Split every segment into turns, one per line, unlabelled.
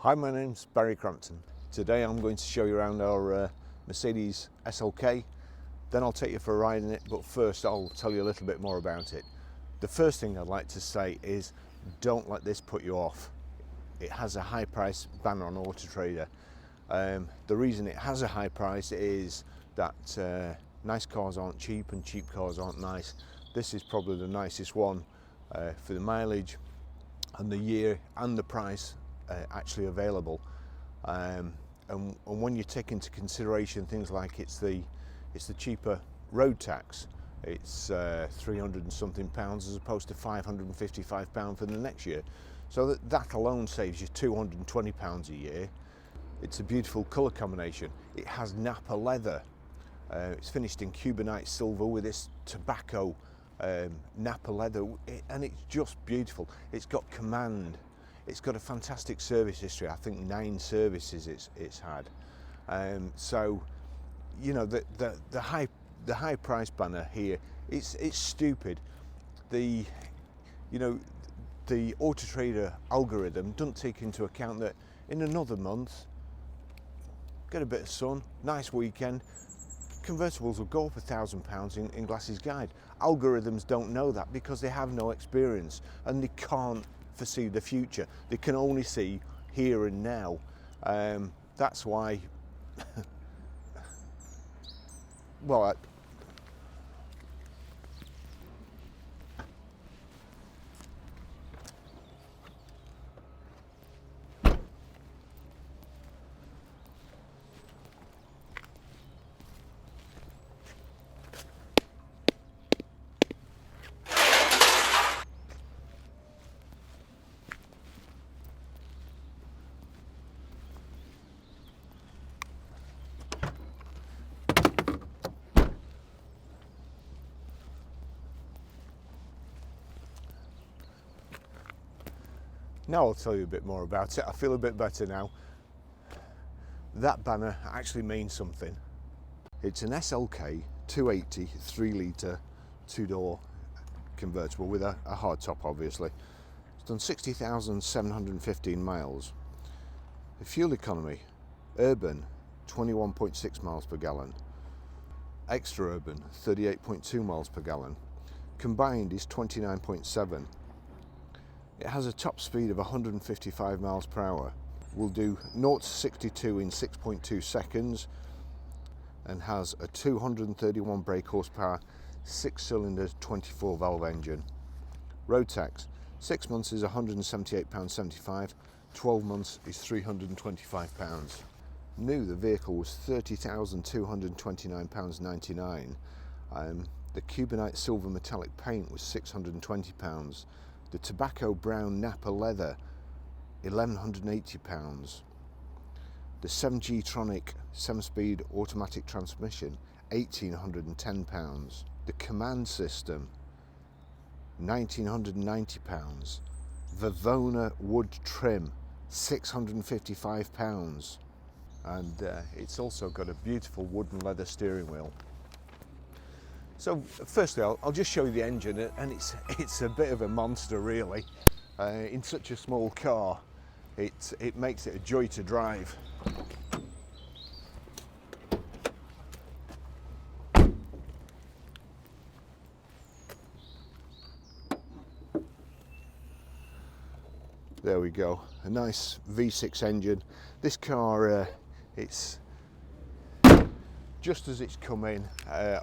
Hi, my name's Barry Crampton. Today I'm going to show you around our Mercedes SLK, then I'll take you for a ride in it, but first I'll tell you a little bit more about it. The first thing I'd like to say is don't let this put you off. It has a high price banner on Auto Trader. The reason it has a high price is that nice cars aren't cheap and cheap cars aren't nice. This is probably the nicest one for the mileage and the year and the price actually available, and when you take into consideration things like it's the cheaper road tax, it's 300 and something pounds as opposed to 555 pounds for the next year, so that alone saves you 220 pounds a year. It's a beautiful colour combination. It has Napa leather. It's finished in Cubanite silver with this tobacco Napa leather, and it's just beautiful. It's got command. It's got a fantastic service history. I think 9 services it's had. So, you know, the high price banner here, it's stupid. The Auto Trader algorithm doesn't take into account that in another month, get a bit of sun, nice weekend, convertibles will go up £1,000 in Glass's guide. Algorithms don't know that because they have no experience and they can't foresee the future. They can only see here and now. That's why well, now I'll tell you a bit more about it. I feel a bit better now. That banner actually means something. It's an SLK 280 3-litre 2-door convertible with a hard top, obviously. It's done 60,715 miles. The fuel economy, urban 21.6 miles per gallon, extra urban 38.2 miles per gallon, combined is 29.7. It has a top speed of 155 miles per hour. Will do 0 to 62 in 6.2 seconds and has a 231 brake horsepower, 6-cylinder 24 valve engine. Road tax, 6 months is £178.75, 12 months is £325. New, the vehicle was £30,229.99. The Cubanite silver metallic paint was £620. The tobacco brown Napa leather, £1,180. The 7G Tronic 7-speed automatic transmission, £1,810. The command system, £1,990. Vivona wood trim, £655. And it's also got a beautiful wood and leather steering wheel. So firstly, I'll just show you the engine, and it's a bit of a monster, really. In such a small car, it makes it a joy to drive. There we go, a nice V6 engine. This car, it's just as it's come in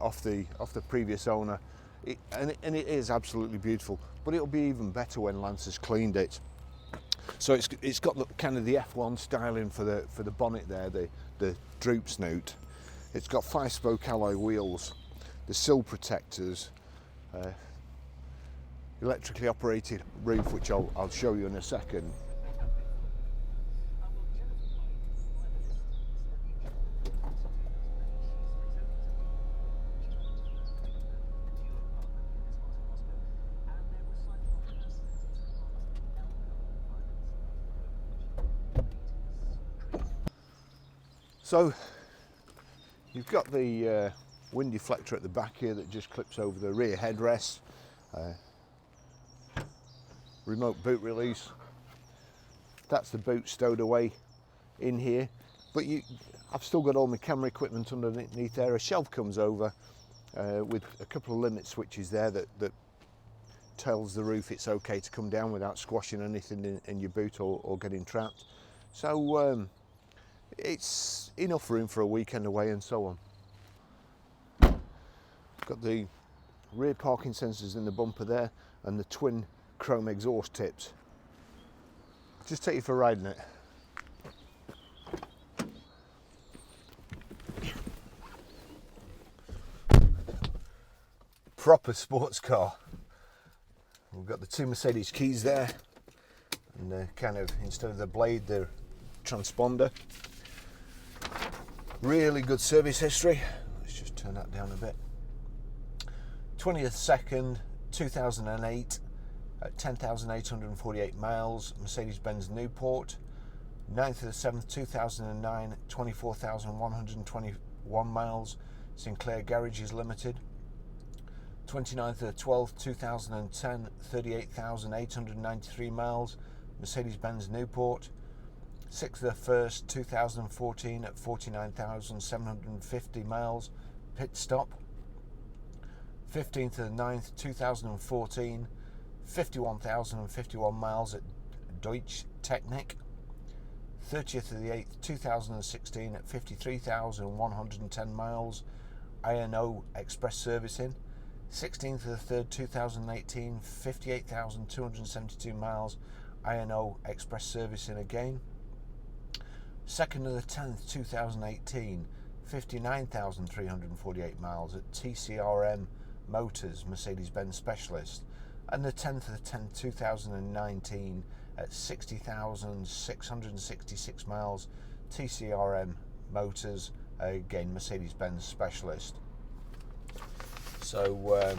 off the previous owner, and it is absolutely beautiful, but it'll be even better when Lance has cleaned it. So it's got kind of the F1 styling for the bonnet there, the droop snoot. It's got 5-spoke alloy wheels, the sill protectors, electrically operated roof, which I'll show you in a second. So you've got the wind deflector at the back here that just clips over the rear headrest. Remote boot release. that's the boot stowed away in here. But I've still got all my camera equipment underneath there. A shelf comes over with a couple of limit switches there that tells the roof it's okay to come down without squashing anything in your boot or getting trapped. So it's enough room for a weekend away and so on. Got the rear parking sensors in the bumper there and the twin chrome exhaust tips. Just take you for a ride in it. Proper sports car. We've got the two Mercedes keys there, and kind of, instead of the blade, the transponder. Really good service history. Let's just turn that down a bit. 20th 2nd 2008 at 10,848 miles, Mercedes-Benz Newport. 9th of the 7th 2009, 24,121 miles, Sinclair Garages Limited. 29th of the 12th 2010, 38,893 miles, Mercedes-Benz Newport. 6th of the 1st 2014 at 49,750 miles, Pit Stop. 15th of the 9th 2014, 51,051 miles at Deutsche Technik. 30th of the 8th 2016 at 53,110 miles, I&O Express Servicing. 16th of the 3rd 2018, 58,272 miles, I&O Express Servicing again. 2nd of the 10th 2018, 59,348 miles at TCRM Motors Mercedes-Benz Specialist. And the 10th of the 10th 2019 at 60,666 miles, TCRM Motors, again Mercedes-Benz Specialist. So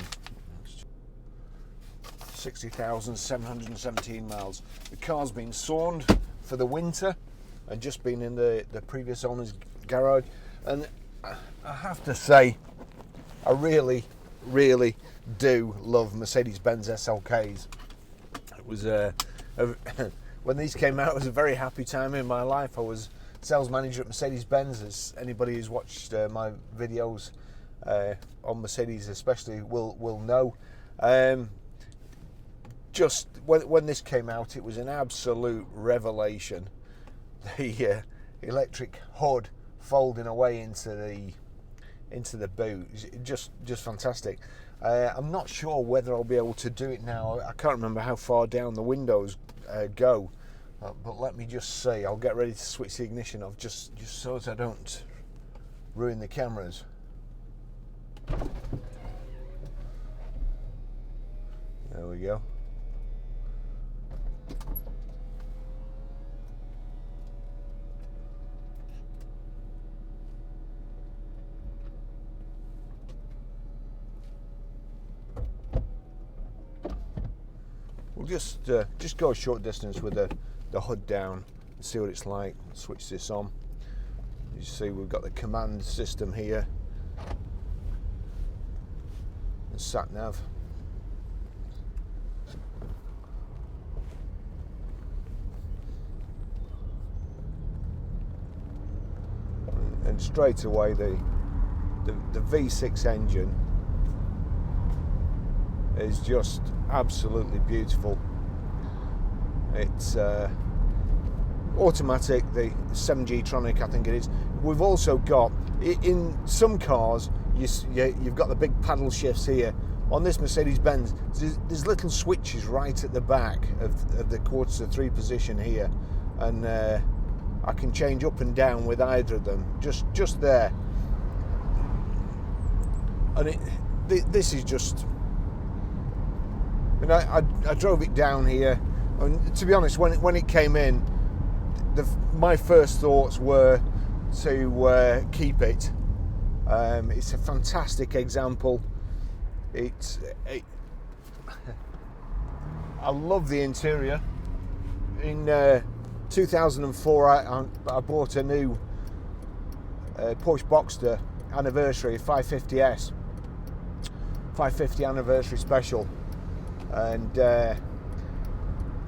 60,717 miles. The car's been sawned for the winter and just been in the previous owner's garage, and I have to say I really do love Mercedes-Benz SLKs. It was when these came out, it was a very happy time in my life. I was sales manager at Mercedes-Benz, as anybody who's watched my videos on Mercedes especially will know. Just when this came out, it was an absolute revelation. The electric hood folding away into the boot, just fantastic. I'm not sure whether I'll be able to do it now. I can't remember how far down the windows go, but let me just see. I'll get ready to switch the ignition off just so that I don't ruin the cameras. There we go. We'll just go a short distance with the hood down and see what it's like. Switch this on. You see we've got the command system here. And sat nav. And straight away the V6 engine is just absolutely beautiful. It's automatic, the 7G Tronic I think it is. We've also got, in some cars, you've got the big paddle shifts here. On this Mercedes-Benz, there's little switches right at the back of the 1/4-3 position here, and I can change up and down with either of them, just there. And this is just, I drove it down here, and to be honest, when it came in, my first thoughts were to keep it. It's a fantastic example. I love the interior. In 2004, I bought a new Porsche Boxster anniversary 550S, 550 anniversary special, and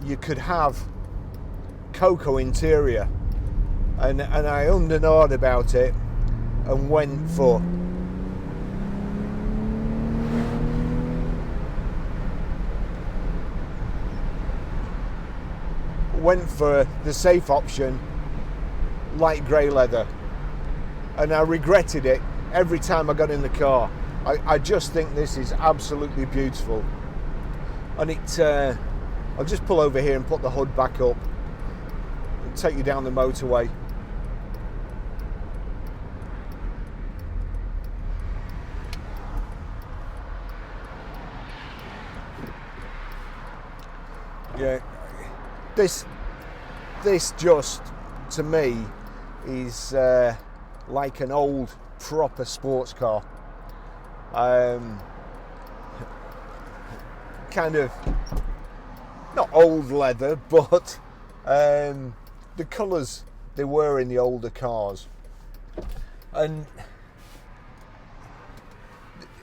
you could have cocoa interior, and I ummed and ahed about it and went for the safe option, light grey leather, and I regretted it every time I got in the car. I just think this is absolutely beautiful. And I'll just pull over here and put the hood back up and take you down the motorway. Yeah, this just, to me, is like an old proper sports car. Kind of not old leather, but the colours they were in the older cars, and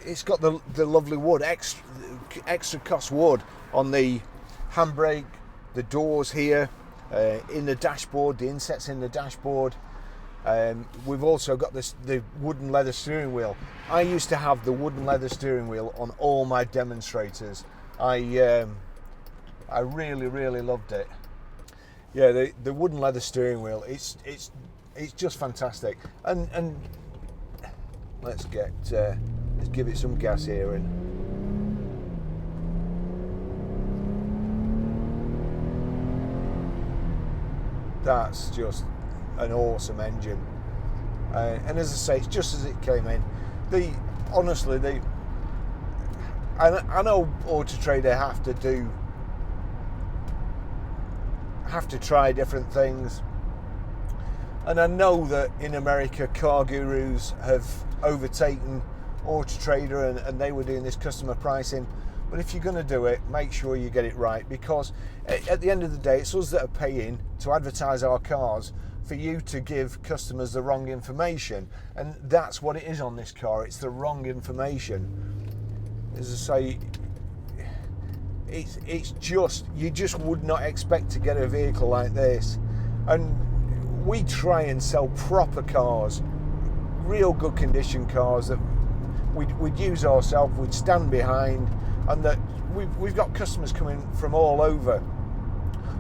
it's got the lovely wood, extra cost wood on the handbrake, the doors here, in the dashboard, the insets in the dashboard. We've also got the wooden leather steering wheel. I used to have the wooden leather steering wheel on all my demonstrators. I really loved it. Yeah, the wooden leather steering wheel, it's just fantastic. And let's give it some gas here, and that's just an awesome engine. And as I say, it's just as it came in. I know Auto Trader have to try different things, and I know that in America car gurus have overtaken Auto Trader, and they were doing this customer pricing. But if you're going to do it, make sure you get it right, because at the end of the day, it's us that are paying to advertise our cars for you to give customers the wrong information, and that's what it is on this car. It's the wrong information. As I say, it's just, you just would not expect to get a vehicle like this. And we try and sell proper cars, real good condition cars that we'd use ourselves, we'd stand behind, and that we've got customers coming from all over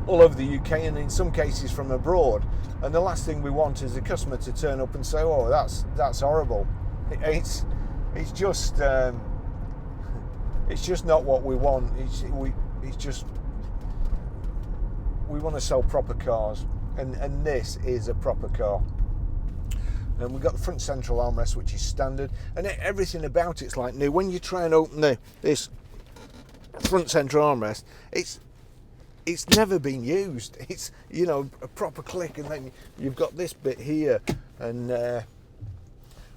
the UK, and in some cases from abroad. And the last thing we want is the customer to turn up and say, "Oh, that's horrible." It's just not what we want. We want to sell proper cars, and this is a proper car. And we've got the front central armrest, which is standard, and everything about it's like new. When you try and open this front central armrest, it's never been used. It's, you know, a proper click, and then you've got this bit here, and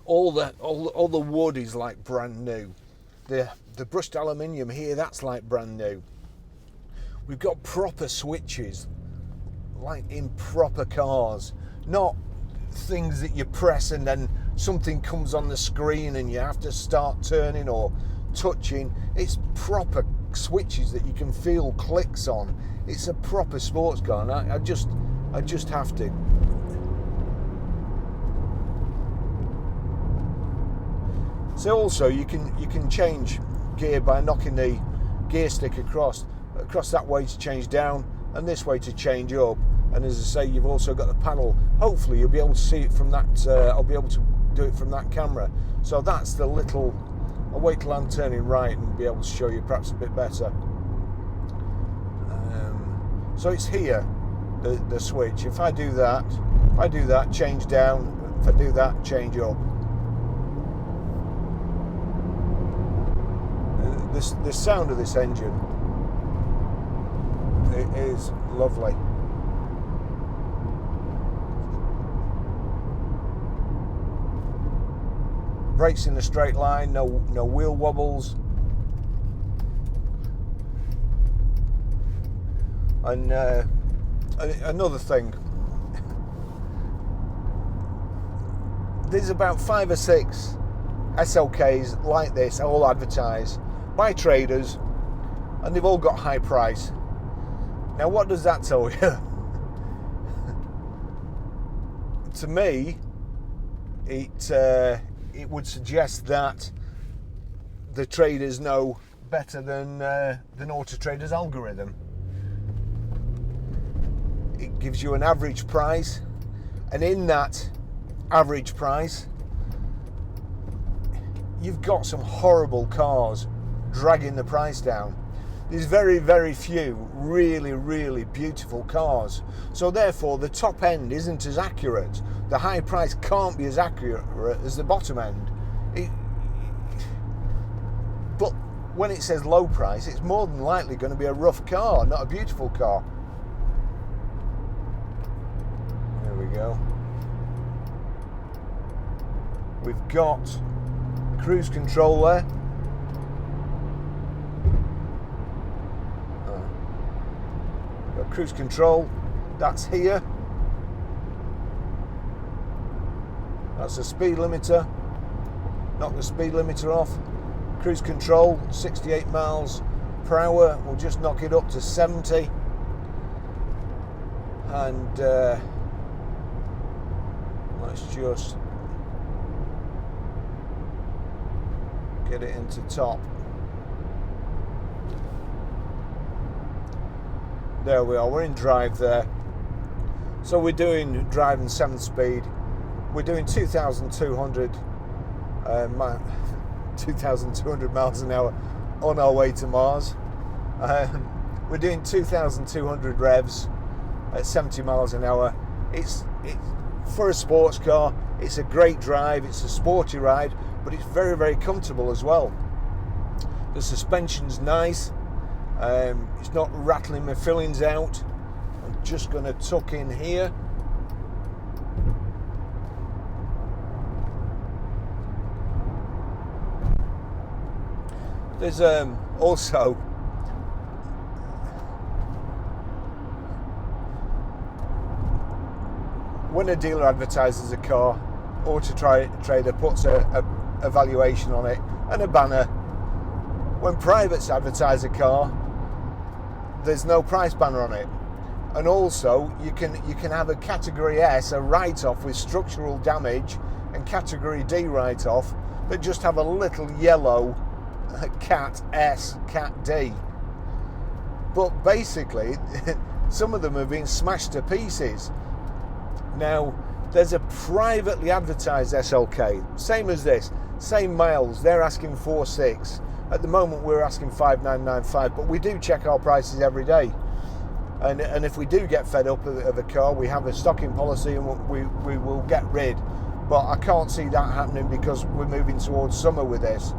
all the wood is like brand new. The brushed aluminium here, that's like brand new. We've got proper switches, like in proper cars, not things that you press and then something comes on the screen and you have to start turning or touching. It's proper switches that you can feel clicks on. It's a proper sports car, and I just have to. So also you can change gear by knocking the gear stick across that way to change down, and this way to change up. And as I say, you've also got the panel. Hopefully you'll be able to see it from that. I'll be able to do it from that camera. So that's the little. I'll wait till I'm turning right and be able to show you perhaps a bit better. So it's here, the switch. If I do that, change down. If I do that, change up. The sound of this engine, it is lovely. Brakes in a straight line, no wheel wobbles. And another thing, there's about 5 or 6 SLKs like this, all advertised by traders, and they've all got high price. Now what does that tell you? to me, it would suggest that the traders know better than Auto Trader's algorithm. It gives you an average price, and in that average price, you've got some horrible cars dragging the price down. There's very, very few really, really beautiful cars. So therefore, the top end isn't as accurate. The high price can't be as accurate as the bottom end. But when it says low price, it's more than likely going to be a rough car, not a beautiful car. There we go. We've got cruise control there. Got cruise control, that's here. That's the speed limiter. Knock the speed limiter off. Cruise control, 68 miles per hour. We'll just knock it up to 70. And let's just get it into top. There we are, we're in drive there. So we're doing driving 7th speed. We're doing 2,200 miles an hour on our way to Mars. We're doing 2,200 revs at 70 miles an hour. It's for a sports car, it's a great drive, it's a sporty ride, but it's very, very comfortable as well. The suspension's nice. It's not rattling my fillings out. I'm just going to tuck in here. There's also when a dealer advertises a car, Auto Trader puts a valuation on it and a banner. When privates advertise a car, there's no price banner on it. And also you can have a category S, a write-off with structural damage, and category D write-off that just have a little yellow cat S, cat D. But basically some of them have been smashed to pieces. Now there's a privately advertised SLK, same as this, same miles, they're asking 4.6. At the moment we're asking 5,995, but we do check our prices every day. And if we do get fed up of a car, we have a stocking policy and we will get rid. But I can't see that happening because we're moving towards summer with this.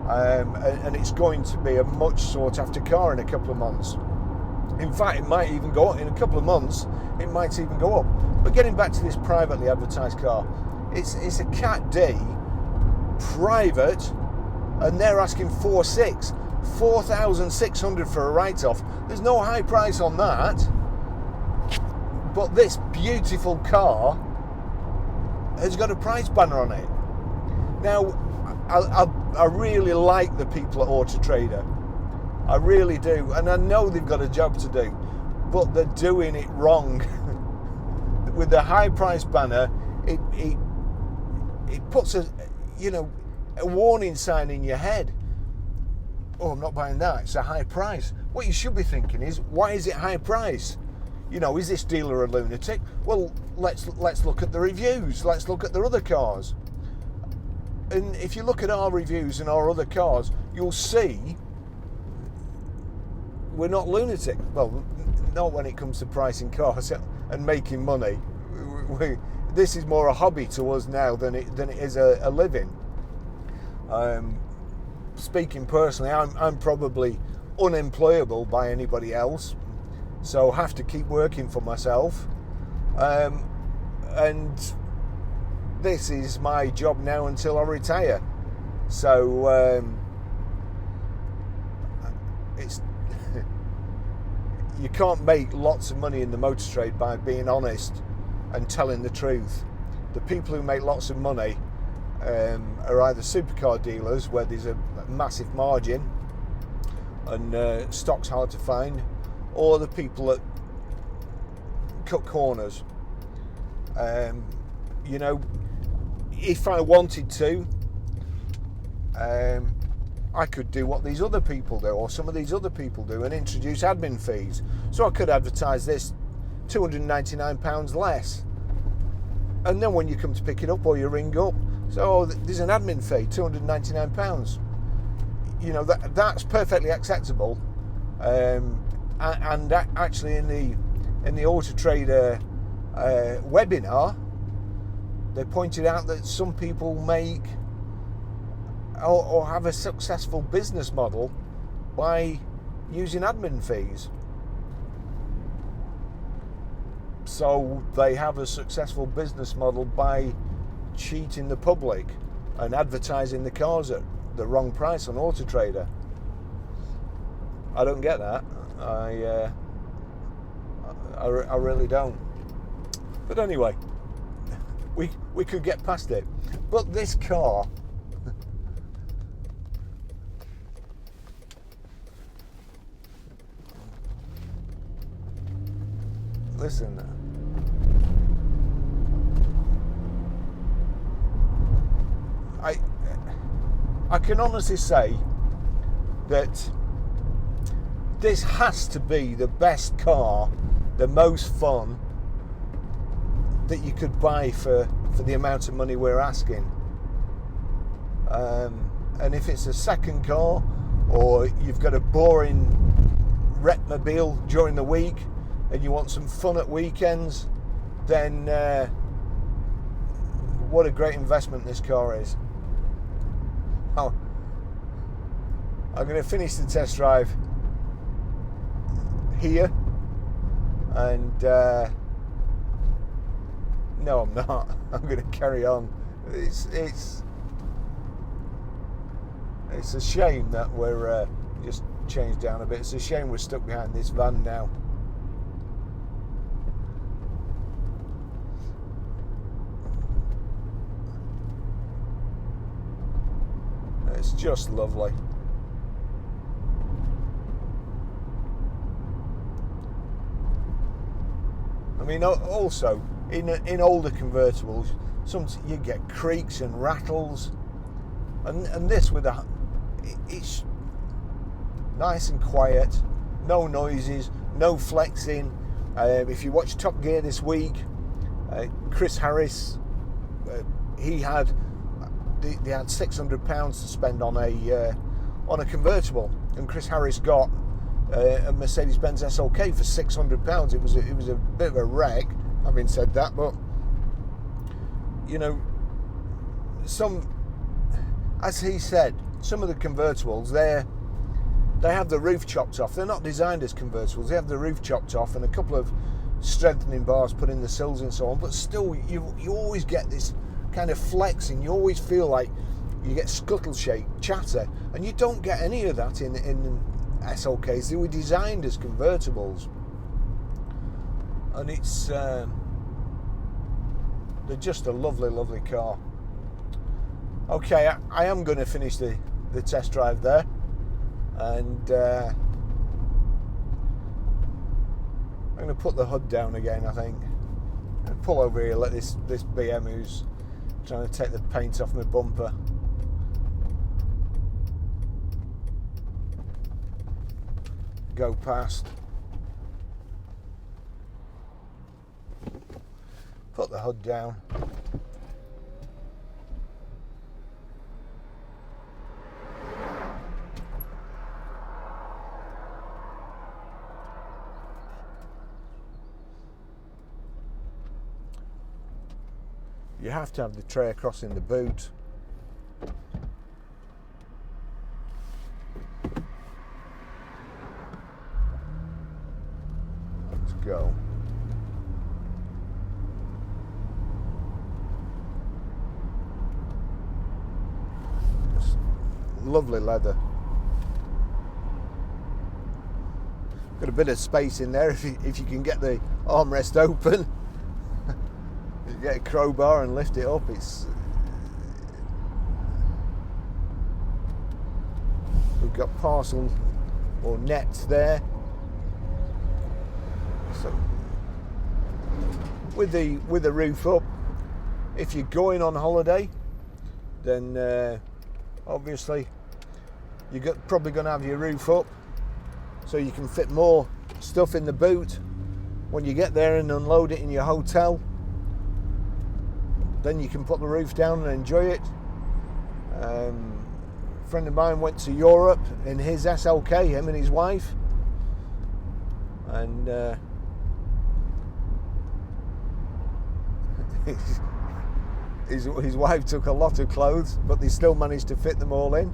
And it's going to be a much sought after car in a couple of months. In fact, it might even go up in a couple of months, it might even go up. But getting back to this privately advertised car, it's a Cat D, private, and they're asking 4.6, 4,600 for a write-off. There's no high price on that. But this beautiful car has got a price banner on it. Now, I really like the people at Auto Trader. I really do. And I know they've got a job to do, but they're doing it wrong. With the high price banner, it puts a warning sign in your head. Oh, I'm not buying that, it's a high price. What you should be thinking is, why is it high price? Is this dealer a lunatic? Well, let's look at the reviews, let's look at their other cars. And if you look at our reviews and our other cars, you'll see we're not lunatic. Well, not when it comes to pricing cars and making money. This is more a hobby to us now than it is a living. Speaking personally, I'm probably unemployable by anybody else, so have to keep working for myself. And this is my job now until I retire. So it's you can't make lots of money in the motor trade by being honest and telling the truth. The people who make lots of money are either supercar dealers where there's a massive margin and stock's hard to find, or the people that cut corners. You know, if I wanted to, I could do what these other people do, or some of these other people do, and introduce admin fees. So I could advertise this £299 less. And then when you come to pick it up or you ring up, so there's an admin fee, £299. You know, that's perfectly acceptable. And actually in the Auto Trader webinar, they pointed out that some people make or have a successful business model by using admin fees. So they have a successful business model by cheating the public and advertising the cars at the wrong price on Auto Trader. I don't get that. I really don't. But anyway, we could get past it. But this car, listen, I can honestly say that this has to be the best car, the most fun that you could buy for the amount of money we're asking. And if it's a second car, or you've got a boring Retmobile during the week and you want some fun at weekends, then what a great investment this car is. Oh, I'm going to finish the test drive here, and no, I'm not. I'm going to carry on. It's a shame that we're just changed down a bit. It's a shame we're stuck behind this van now. It's just lovely. I mean, also in older convertibles, you get creaks and rattles, and this it's nice and quiet, no noises, no flexing. If you watch Top Gear this week, Chris Harris, they had £600 to spend on a convertible, and Chris Harris got a Mercedes Benz SLK for £600. It was a bit of a wreck, having said that, but you know, as he said, some of the convertibles they have the roof chopped off. They're not designed as convertibles. They have the roof chopped off and a couple of strengthening bars put in the sills and so on, but still you always get this kind of flexing. You always feel like you get scuttle shake chatter, and you don't get any of that in SLKs. They were designed as convertibles, and it's they're just a lovely car. Okay, I am going to finish the test drive there, and I'm going to put the hood down again, I think, and pull over here, let this BM who's trying to take the paint off my bumper go past. Put the hood down. You have to have the tray across in the boot. Let's go. Just lovely leather. Got a bit of space in there if you can get the armrest open. You get a crowbar and lift it up. We've got parcel or nets there. So with the roof up, If you're going on holiday, then obviously you're probably going to have your roof up so you can fit more stuff in the boot when you get there and unload it in your hotel. Then you can put the roof down and enjoy it. A friend of mine went to Europe in his SLK, him and his wife, and his wife took a lot of clothes, but they still managed to fit them all in.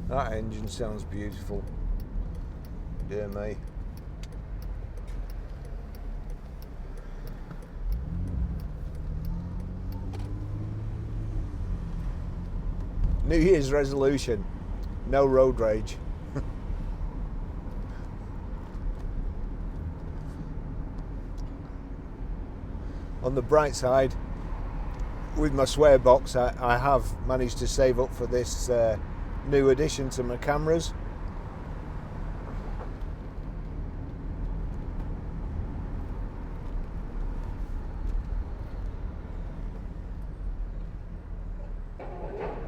That engine sounds beautiful, dear me. New Year's resolution, no road rage. On the bright side, with my swear box, I have managed to save up for this new addition to my cameras.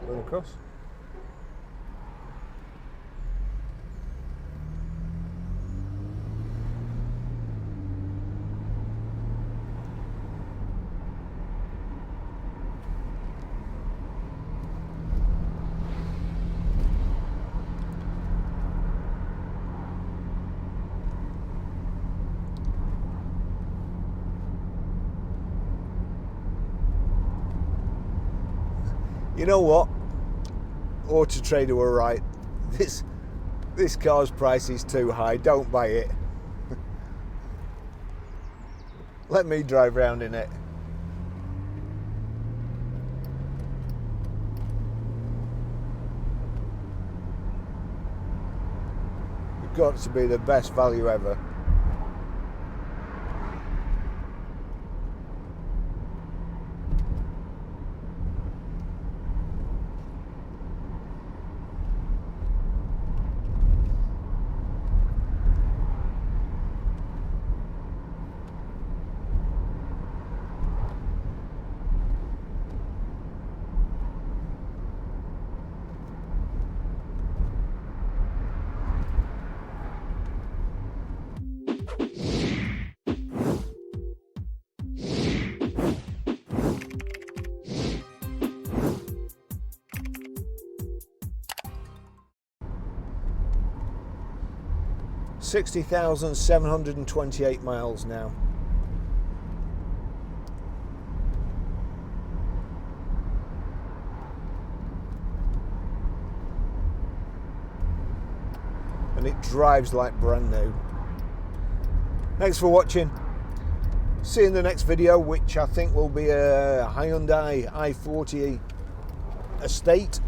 Going across. You know what? Auto Trader were right. This car's price is too high. Don't buy it. Let me drive around in it. It's got to be the best value ever. $60,728 miles now. And it drives like brand new. Thanks for watching. See you in the next video, which I think will be a Hyundai i40 Estate.